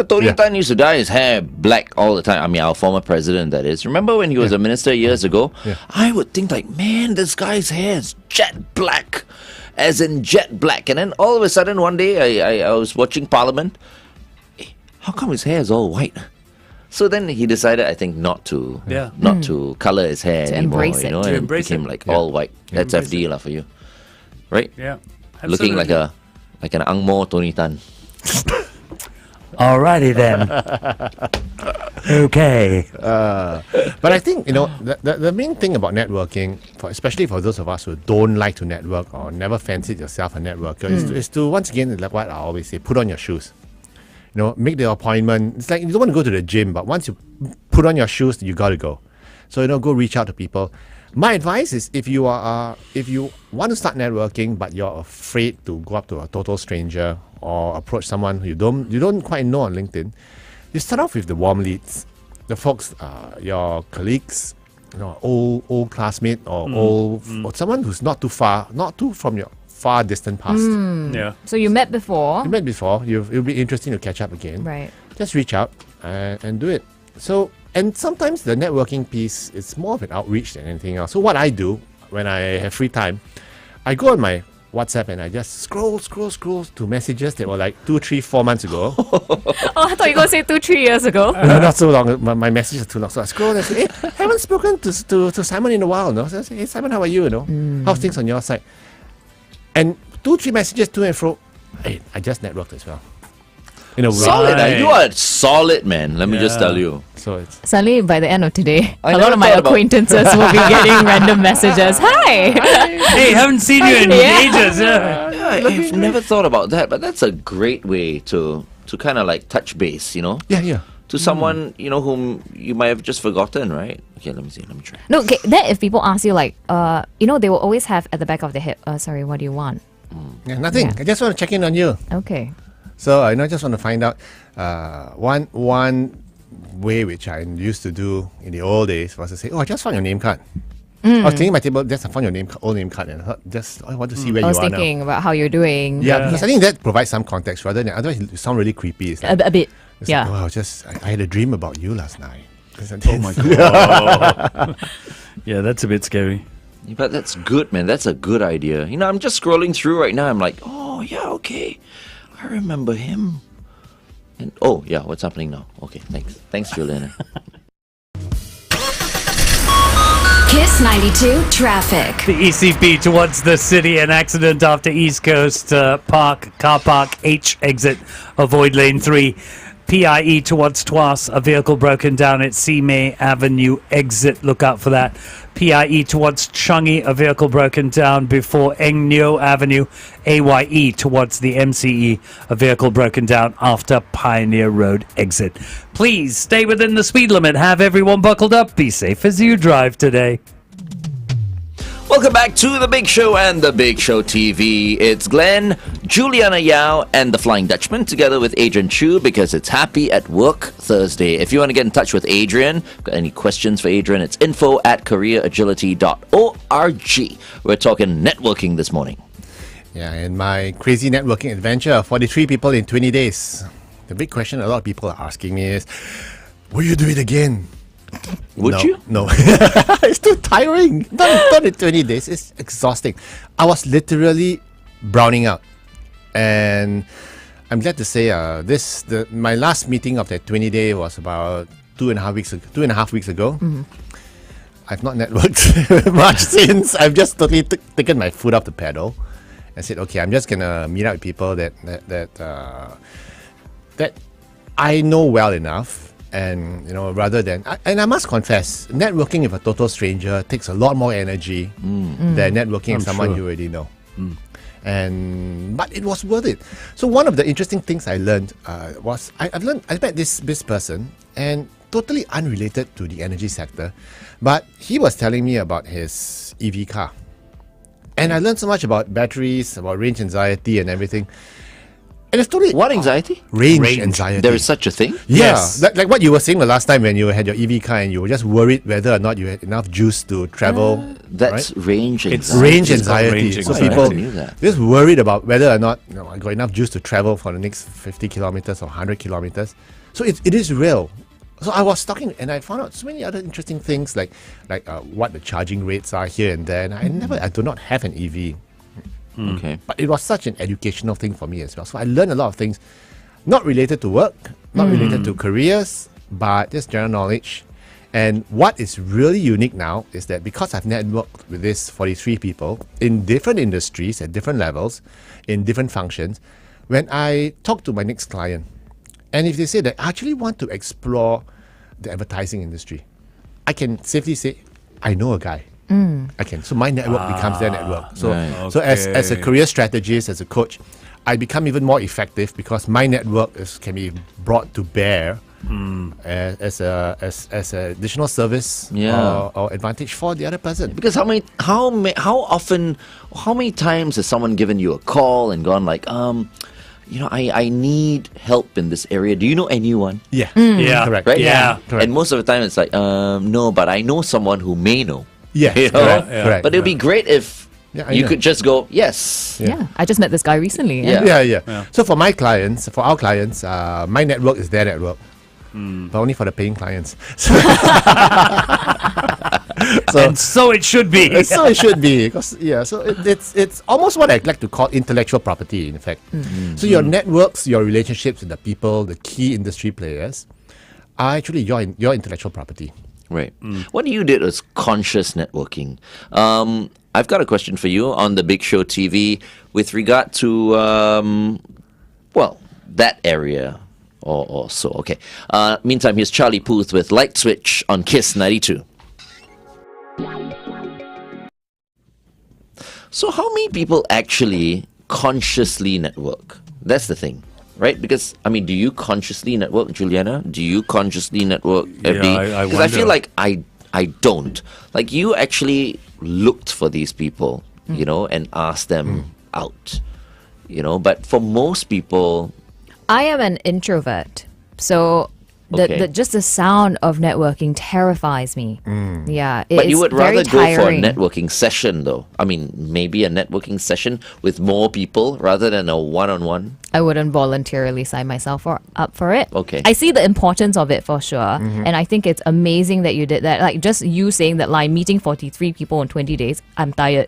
S3: Tony
S5: Yeah.
S3: Tan used to dye his hair black all the time. I mean, our former president, that is. Remember when he was a minister years ago?
S5: Yeah.
S3: I would think like, man, this guy's hair is jet black, as in jet black. And then all of a sudden, one day, I was watching Parliament. Hey, how come his hair is all white? So then he decided, I think, not to color his hair
S4: To
S3: anymore.
S4: embrace it.
S3: And
S6: To
S3: it
S6: embrace
S3: became
S6: it.
S3: like all white. That's
S6: Embrace
S3: FD lah for you, right?
S6: Yeah.
S3: Looking like an Ang Mo Tony Tan.
S6: Alrighty then. Okay.
S5: But I think, the main thing about networking, especially for those of us who don't like to network or never fancied yourself a networker, is to, once again, like what I always say, put on your shoes. Make the appointment. It's like you don't want to go to the gym, but once you put on your shoes, you got to go. So, go reach out to people. My advice is if you want to start networking, but you're afraid to go up to a total stranger or approach someone who you don't quite know on LinkedIn, you start off with the warm leads, the folks, your colleagues, old classmate or or someone who's not too from your far distant past.
S6: Yeah.
S4: So you met before.
S5: You met before. It'll be interesting to catch up again.
S4: Right.
S5: Just reach out and do it. So, and sometimes the networking piece, it's more of an outreach than anything else. So what I do when I have free time, I go on my WhatsApp and I just scroll to messages that were like 2, 3, 4 months ago.
S4: Oh, I thought you were going to say 2-3 years ago.
S5: Not so long. My messages are too long. So I scroll and say, hey, haven't spoken to Simon in a while. No? So I say, hey, Simon, how are you? How's things on your side? And 2, 3 messages to and fro. Hey, I just networked as well. In a way.
S3: Solid.
S6: Right.
S3: You are solid, man. Let me just tell you.
S5: So it's
S4: Suddenly, by the end of today,
S3: I
S4: a lot
S3: never
S4: of my
S3: thought about-
S4: acquaintances will be getting random messages. Hi!
S6: Hey, haven't seen you in
S4: Yeah.
S6: ages. Yeah.
S3: I've never thought about that, but that's a great way to kind of like touch base,
S5: yeah.
S3: to someone, whom you might have just forgotten, right? Okay, let me see. Let me try.
S4: No, okay, then if people ask you like, they will always have at the back of their head, sorry, what do you want?
S5: Yeah, nothing.
S4: Yeah.
S5: I just want to check in on you.
S4: Okay.
S5: So I just want to find out one way which I used to do in the old days was to say, I just found your name card. I was thinking my table, just found your old name card, and I thought, I want to see where
S4: I
S5: you
S4: was
S5: are now.
S4: thinking about how you're doing.
S5: Yeah, because I think that provides some context rather than otherwise you sound really creepy. It's like,
S4: A bit.
S5: it's
S4: Yeah.
S5: like, I had a dream about you last night.
S6: Oh my god. Yeah, that's a bit scary.
S3: Yeah, but that's good, man. That's a good idea. I'm just scrolling through right now. I'm like, oh, yeah, okay. I remember him. And what's happening now? Okay, thanks. Thanks, Juliana.
S2: Kiss 92 traffic.
S6: The ECP towards the city, an accident after East Coast car park H exit, avoid lane 3. PIE towards Tuas, a vehicle broken down at Simei Avenue exit, look out for that. PIE towards Changi, a vehicle broken down before Eng Neo Avenue. AYE towards the MCE, a vehicle broken down after Pioneer Road exit. Please stay within the speed limit, have everyone buckled up, be safe as you drive today.
S3: Welcome back to The Big Show and The Big Show TV. It's Glenn, Juliana Yao, and The Flying Dutchman together with Adrian Choo because it's Happy at Work Thursday. If you want to get in touch with Adrian, got any questions for Adrian, it's info@careeragility.org. We're talking networking this morning.
S5: Yeah, and my crazy networking adventure, 43 people in 20 days. The big question a lot of people are asking me is, will you do it again?
S3: Would you?
S5: No. It's too tiring. Not in 20 days. It's exhausting. I was literally browning out. And I'm glad to say my last meeting of that 20-day was about 2.5 weeks ago. Mm-hmm. I've not networked much since. I've just totally taken my foot off the pedal and said, okay, I'm just going to meet up with people that I know well enough. And rather than, and I must confess, networking with a total stranger takes a lot more energy than networking with someone you already know. But it was worth it. So one of the interesting things I learned was I met this person, and totally unrelated to the energy sector, but he was telling me about his EV car, and I learned so much about batteries, about range anxiety, and everything. And it's totally
S3: What anxiety?
S5: Range anxiety.
S3: There is such a thing?
S5: Yes. Like what you were saying the last time when you had your EV car and you were just worried whether or not you had enough juice to travel.
S3: That's
S5: right?
S3: range anxiety.
S5: It's range
S6: It's called
S5: anxiety.
S6: range
S5: So
S6: anxiety.
S5: people
S3: I knew that.
S5: just worried about whether or not I got enough juice to travel for the next 50 kilometers or 100 kilometers. So it is real. So I was talking and I found out so many other interesting things like what the charging rates are here and there. And I do not have an EV.
S3: Okay.
S5: But it was such an educational thing for me as well. So I learned a lot of things, not related to work, not related to careers, but just general knowledge. And what is really unique now is that because I've networked with these 43 people in different industries at different levels, in different functions, when I talk to my next client, and if they say that I actually want to explore the advertising industry, I can safely say, I know a guy. I can. So my network becomes their network. So,
S3: right.
S5: so as a career strategist, as a coach, I become even more effective because my network can be brought to bear as a additional service or advantage for the other person.
S3: Because how many times has someone given you a call and gone like, I need help in this area. Do you know anyone?
S5: Yeah.
S6: Yeah.
S5: Correct.
S3: Right?
S6: Yeah.
S5: Correct.
S3: And most of the time it's like, no, but I know someone who may know.
S5: Yeah.
S3: You know?
S5: Correct.
S6: Yeah.
S5: Correct.
S3: But it would be great if
S5: I
S3: you
S5: know.
S3: could just go, yes.
S4: Yeah. I just met this guy recently.
S3: Yeah.
S5: Yeah. So for our clients, my network is their network. But only for the paying clients.
S6: And so it should be.
S5: So it should be. So it's almost what I'd like to call intellectual property, in fact. So your networks, your relationships with the people, the key industry players, are actually your intellectual property.
S3: Right. What you did was conscious networking. I've got a question for you on the Big Show TV with regard to, that area or so. Okay. Meantime, here's Charlie Puth with Light Switch on Kiss 92. So how many people actually consciously network? That's the thing. Right? Because, do you consciously network, Juliana? Do you consciously network, FD?
S6: I
S3: Because I feel
S6: wonder.
S3: like I I don't. Like, you actually looked for these people, you know, and asked them out, you know. But for most people,
S4: I am an introvert, so
S3: Okay.
S4: just the sound of networking terrifies me. Yeah,
S3: but you would
S4: very
S3: rather go for a
S4: tiring.
S3: networking session, though. I mean, maybe a networking session with more people rather than a one-on-one.
S4: I wouldn't voluntarily sign myself up for it.
S3: Okay.
S4: I see the importance of it for sure. And I think it's amazing that you did that. Like, just you saying that line, meeting 43 people in 20 days, I'm tired.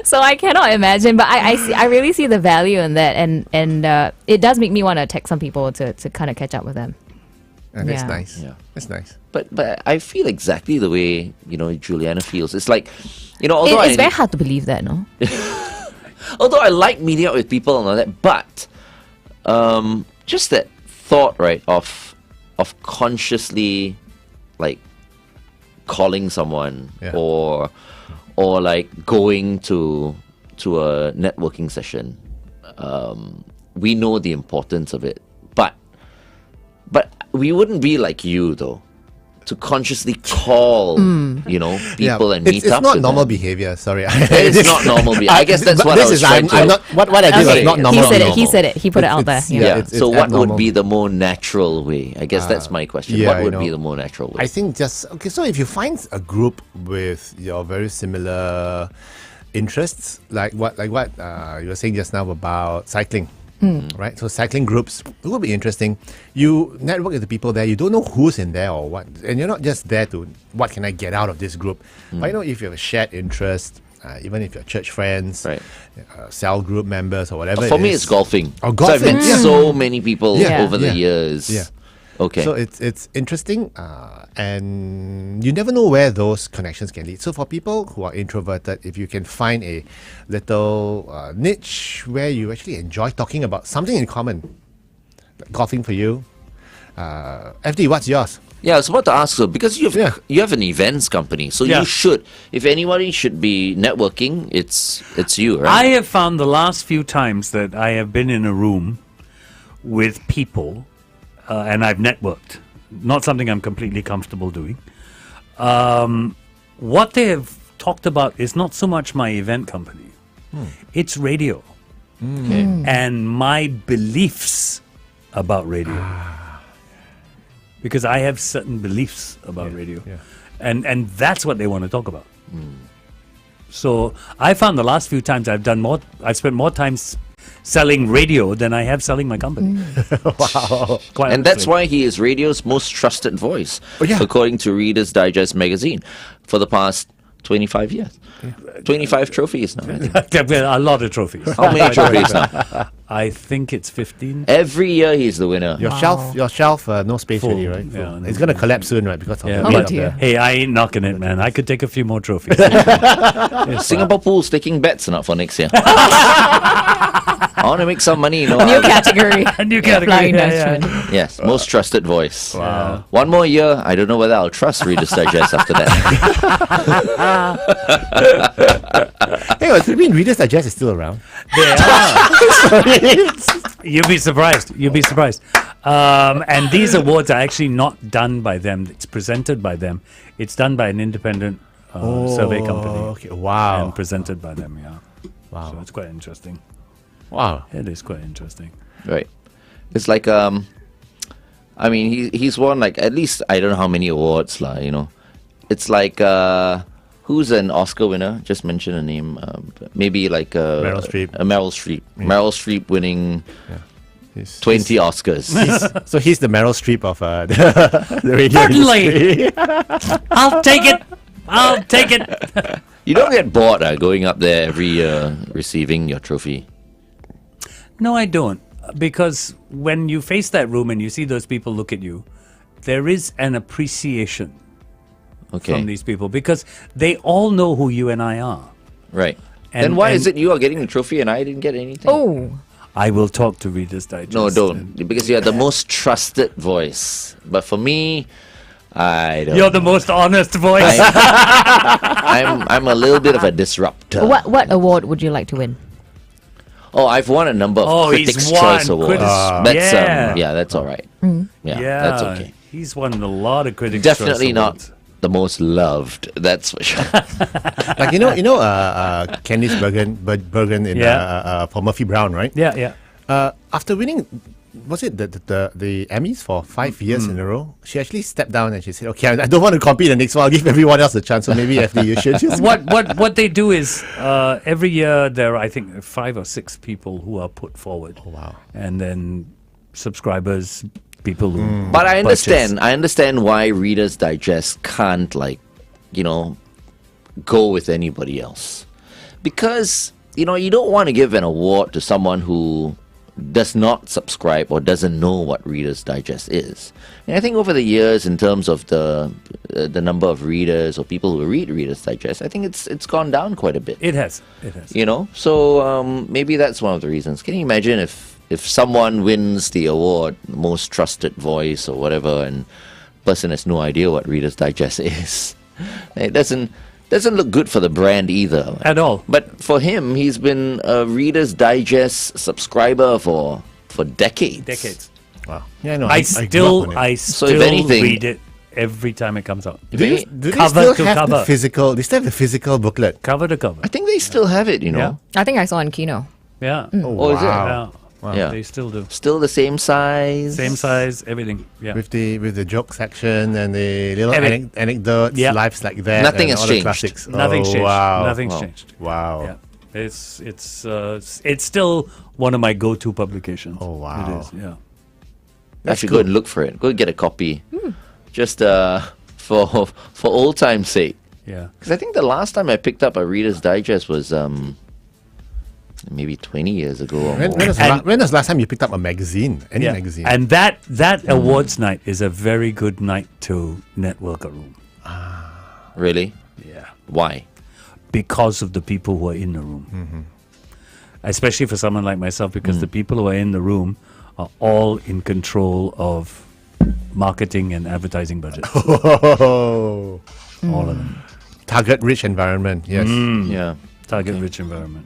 S4: So I cannot imagine, but I really see the value in that. And it does make me want to text some people to kind of catch up with them.
S5: And that's
S4: Yeah.
S5: nice.
S3: Yeah.
S5: That's nice.
S3: But I feel exactly the way, you know, Juliana feels. It's like, you know, although
S4: It's very hard to believe that, no?
S3: although I like meeting up with people and all that, but just that thought, right, of consciously like calling someone
S5: Yeah.
S3: or like going to a networking session. We know the importance of it, but we wouldn't be like you though, to consciously call you know, people and meet
S5: it's
S3: up.
S5: not
S3: with
S5: normal
S3: them.
S5: behavior. Sorry,
S3: It's not normal behavior. I guess that's
S5: but
S3: what
S5: this
S3: I was
S5: is.
S3: trying to.
S5: I'm not. What I did
S3: Okay.
S5: was not normal.
S4: He said it.
S3: normal.
S4: He said it. He put it out there.
S5: It's-
S4: Yeah.
S3: Yeah.
S5: it's
S3: So what would
S5: abnormal.
S3: be the more natural way? I guess that's my question.
S5: yeah,
S3: What
S5: I
S3: would be
S5: know.
S3: the more natural way?
S5: I think just okay. So if you find a group with your very similar interests, like what you were saying just now about cycling, right? So cycling groups, it will be interesting. You network with the people there. You don't know who's in there or what, and you're not just there to what can I get out of this group. But you know, if you have a shared interest. Even if you're church friends,
S3: Right.
S5: cell group members or whatever.
S3: For
S5: it
S3: me,
S5: is.
S3: it's golfing.
S5: Oh,
S3: So I've
S5: golfing.
S3: met
S5: Yeah.
S3: so many people
S5: Yeah.
S3: over the
S5: Yeah.
S3: years.
S5: Yeah.
S3: Okay.
S5: So it's interesting, and you never know where those connections can lead. So for people who are introverted, if you can find a little niche where you actually enjoy talking about something in common, like golfing for you. FD, what's yours?
S3: Yeah, I was about to ask, so because you have an events company, so
S6: Yeah.
S3: you should, if anybody should be networking, it's you, right?
S6: I have found the last few times that I have been in a room with people and I've networked, not something I'm completely comfortable doing. What they have talked about is not so much my event company, it's radio
S3: Okay.
S6: and my beliefs about radio. Because I have certain beliefs about radio.
S5: yeah.
S6: And that's what they want to talk about. So I found the last few times I've spent more time selling radio than I have selling my company.
S5: Wow.
S6: Quite
S3: And that's
S6: honestly.
S3: why he is radio's most trusted voice,
S5: Oh, yeah.
S3: according to Reader's Digest magazine, for the past 25 years. 25 trophies now. I think.
S6: There have been a lot of trophies.
S3: How many trophies now?
S6: I think it's 15.
S3: Every year he's the winner.
S5: Your shelf, no space
S6: Full.
S5: really, right?
S6: Yeah,
S5: Full. It's gonna collapse soon, right? Because of
S6: Yeah,
S5: the
S6: but-
S5: weight of
S4: dear.
S5: the-
S6: Hey, I ain't knocking it, man. I could take a few more trophies.
S3: Singapore Pool's taking bets now for next year. I want to make some money, you know.
S4: New category.
S6: A new category.
S4: Flying
S6: yeah,
S4: Dutchman.
S6: yeah.
S3: Yes, most trusted voice.
S6: Wow.
S3: One more year, I don't know whether I'll trust Reader's Digest after that.
S5: Hey, well, I mean, Reader's Digest is still around.
S6: They are. You'll be surprised. You'll be surprised. And these awards are actually not done by them. It's presented by them. It's done by an independent survey company.
S5: Okay. Wow.
S6: And presented by them, yeah.
S5: Wow.
S6: So it's quite interesting.
S5: Wow.
S6: It is quite interesting.
S3: Right. It's like, I mean, he's won like at least, I don't know how many awards, lah, you know. It's like, who's an Oscar winner? Just mention a name. Maybe like
S5: Meryl Streep.
S3: Meryl Streep. Meryl Streep winning
S5: He's-
S3: 20 Oscars.
S5: So he's the Meryl Streep of the radio
S6: Certainly.
S5: industry.
S6: I'll take it. I'll take it.
S3: You don't get bored going up there every year receiving your trophy.
S6: No, I don't. Because when you face that room and you see those people look at you, there is an appreciation
S3: Okay.
S6: from these people because they all know who you and I are.
S3: Right.
S6: And-
S3: then why is
S6: and-
S3: it you are getting the trophy and I didn't get anything?
S4: Oh,
S6: I will talk to Reader's Digest.
S3: No, don't. Because you are the most trusted voice. But for me, I don't.
S6: You're the most honest voice.
S3: I'm a little bit of a disruptor.
S4: what award would you like to win?
S3: Oh, I've won a number of
S6: Oh, he's
S3: Critics'
S6: won
S3: Choice Awards.
S6: Critics-
S3: That's
S6: yeah.
S3: yeah, that's all right. Yeah,
S6: Yeah.
S3: that's okay.
S6: He's won a lot of critics.
S3: Definitely
S6: Choice
S3: not
S6: Awards.
S3: the most loved. That's for sure.
S5: Like Candice Bergen in for Murphy Brown, right?
S6: Yeah.
S5: After winning, was it the Emmys for 5 years in a row? She actually stepped down and she said, "Okay, I don't want to compete the next one. I'll give everyone else a chance. So maybe FD, you should just."
S6: What they do is every year there are, I think, 5 or 6 people who are put forward.
S5: Oh, wow.
S6: And then subscribers, people who.
S3: But I
S6: purchase.
S3: understand why Reader's Digest can't go with anybody else, because you don't want to give an award to someone who does not subscribe or doesn't know what Reader's Digest is. And I think over the years, in terms of the number of readers or people who read Reader's Digest, I think it's gone down quite a bit.
S6: It has.
S3: So maybe that's one of the reasons. Can you imagine if someone wins the award, most trusted voice or whatever, and person has no idea what Reader's Digest is? It doesn't look good for the brand either.
S6: At all.
S3: But for him, he's been a Reader's Digest subscriber for decades.
S5: Wow. Yeah, no,
S6: I
S5: grew up on it.
S6: still
S3: anything-
S6: read it every time it comes out.
S5: Do they
S6: Cover
S5: still
S6: to
S5: have
S6: cover.
S5: the physical? They still have the physical booklet.
S6: Cover to cover.
S3: I think they still have it,
S6: Yeah.
S4: I think I saw in Kino.
S6: Yeah.
S3: Oh, is it?
S5: wow.
S6: Yeah.
S3: Yeah.
S6: They still do.
S3: Still the same size.
S6: Same size, everything. Yeah.
S5: With the joke section and the little
S6: Everything.
S5: anecdotes,
S6: Yeah.
S5: lives like that.
S3: Nothing
S5: and
S3: has
S5: all the
S3: changed.
S5: classics.
S6: Nothing's
S5: Oh,
S6: changed.
S5: Wow.
S6: Nothing's
S3: Wow.
S6: changed.
S5: Wow.
S6: Yeah. It's still one of my go-to publications.
S5: Oh, wow.
S6: It is. Yeah.
S3: I should go and look for it. Go get a copy. Just for old time's sake.
S6: Yeah.
S3: Because I think the last time I picked up a Reader's Digest was maybe 20 years ago or
S5: When,
S3: more.
S5: when was the last time you picked up a magazine? Any magazine?
S6: And that awards night is a very good night to network a room.
S3: Really?
S6: Yeah.
S3: Why?
S6: Because of the people who are in the room. Especially for someone like myself, because the people who are in the room are all in control of marketing and advertising budgets.
S5: Oh,
S6: All of them.
S5: target-rich environment. Yes.
S3: Yeah.
S6: Target-rich environment.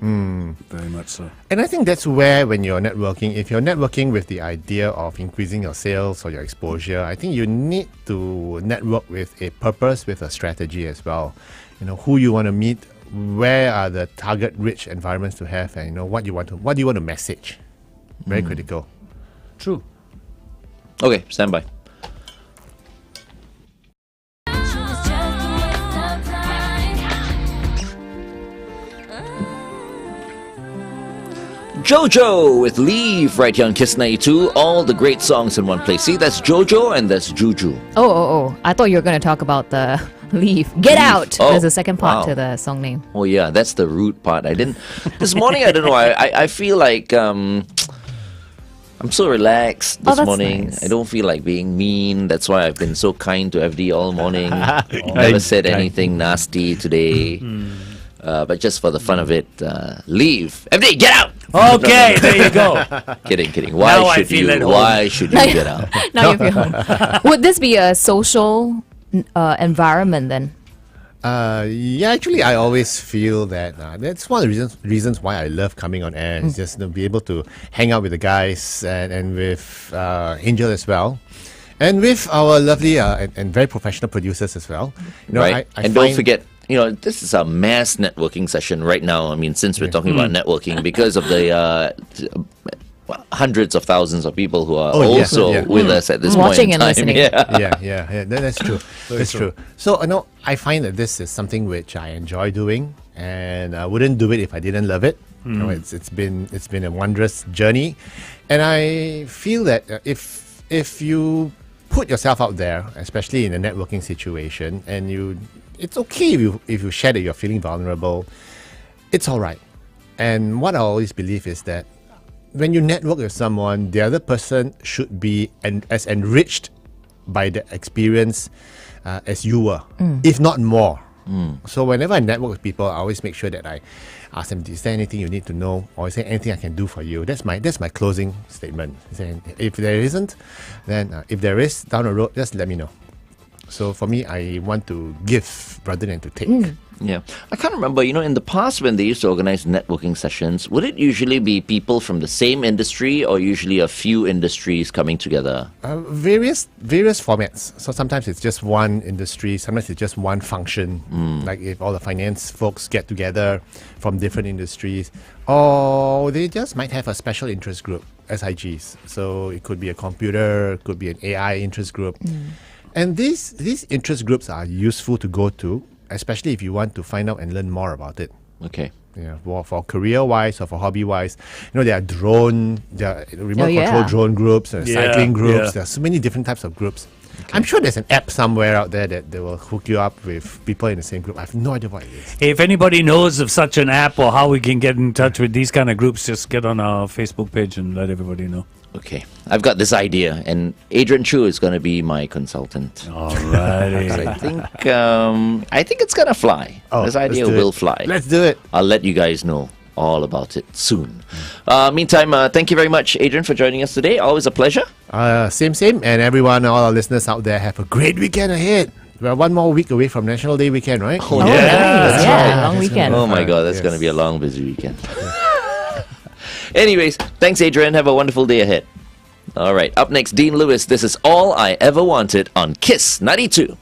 S6: Very much so.
S5: And I think that's where, when you're networking, if you're networking with the idea of increasing your sales or your exposure, I think you need to network with a purpose, with a strategy as well. Who you want to meet, where are the target-rich environments to have, and what do you want to message. Very critical.
S6: True.
S3: Okay, stand by. Jojo with Leave right here on Kiss 92. All the great songs in one place. See, that's Jojo and that's Juju.
S4: Oh. I thought you were going to talk about the leave. Get out!
S3: Oh,
S4: There's a second part
S3: wow.
S4: to the song name.
S3: Oh yeah, that's the rude part. I didn't. This morning, I don't know. I feel like I'm so relaxed this
S4: that's
S3: morning.
S4: nice.
S3: I don't feel like being mean. That's why I've been so kind to FD all morning. Never said anything nasty today. But just for the fun of it, leave. FD, get out!
S6: Okay, there you go.
S3: Kidding.
S6: Now I
S3: Why should
S6: feel
S3: you?
S6: at home.
S3: Why should you get out?
S4: Now you feel home. Would this be a social environment then?
S5: Yeah, actually, I always feel that that's one of the reasons why I love coming on air. Is just to be able to hang out with the guys and with Angel as well, and with our lovely and very professional producers as well.
S3: Right?
S5: I
S3: And don't
S5: find-
S3: forget, this is a mass networking session right now. I mean, since we're talking about networking, because of the hundreds of thousands of people who are
S5: Oh, yeah,
S3: also
S5: yeah.
S3: with us at this
S4: Watching
S3: point in
S4: and
S3: time.
S4: listening.
S3: Yeah.
S5: yeah, that's true. That's true. So I find that this is something which I enjoy doing, and I wouldn't do it if I didn't love it. It's been a wondrous journey, and I feel that if you put yourself out there, especially in a networking situation, and it's okay if you share that you're feeling vulnerable. It's all right. And what I always believe is that when you network with someone, the other person should be as enriched by the experience as you were, if not more. So whenever I network with people, I always make sure that I ask them, is there anything you need to know, or is there anything I can do for you? That's my closing statement. If there isn't, then if there is down the road, just let me know. So for me, I want to give rather than to take.
S3: Yeah. I can't remember, in the past when they used to organize networking sessions, would it usually be people from the same industry or usually a few industries coming together?
S5: Various formats. So sometimes it's just one industry, sometimes it's just one function. Like if all the finance folks get together from different industries, or they just might have a special interest group, SIGs. So it could be a computer, it could be an AI interest group. And these interest groups are useful to go to, especially if you want to find out and learn more about it.
S3: Okay.
S5: Yeah, for career-wise or for hobby-wise, there are remote
S4: yeah.
S5: control drone groups, there are
S6: Yeah,
S5: cycling groups.
S6: yeah.
S5: There are so many different types of groups. I'm sure there's an app somewhere out there that they will hook you up with people in the same group. I have no idea what it is.
S6: Hey, if anybody knows of such an app or how we can get in touch with these kind of groups, just get on our Facebook page and let everybody know.
S3: Okay. I've got this idea, and Adrian Choo is going to be my consultant.
S6: Alrighty.
S3: I think it's going to fly.
S5: Oh,
S3: This
S5: let's
S3: idea
S5: do
S3: will
S5: it.
S3: fly.
S5: Let's do it.
S3: I'll let you guys know all about it soon. Meantime, thank you very much, Adrian, for joining us today. Always a pleasure.
S5: Same. And everyone, all our listeners out there, have a great weekend ahead. We're one more week away from National Day weekend, right?
S3: Oh,
S4: Oh,
S3: yeah.
S4: nice.
S3: That's
S4: Yeah,
S3: right.
S4: long weekend.
S3: Oh my God, that's going to be a long, busy weekend. Anyways, thanks, Adrian. Have a wonderful day ahead. All right, up next, Dean Lewis. This is All I Ever Wanted on Kiss 92.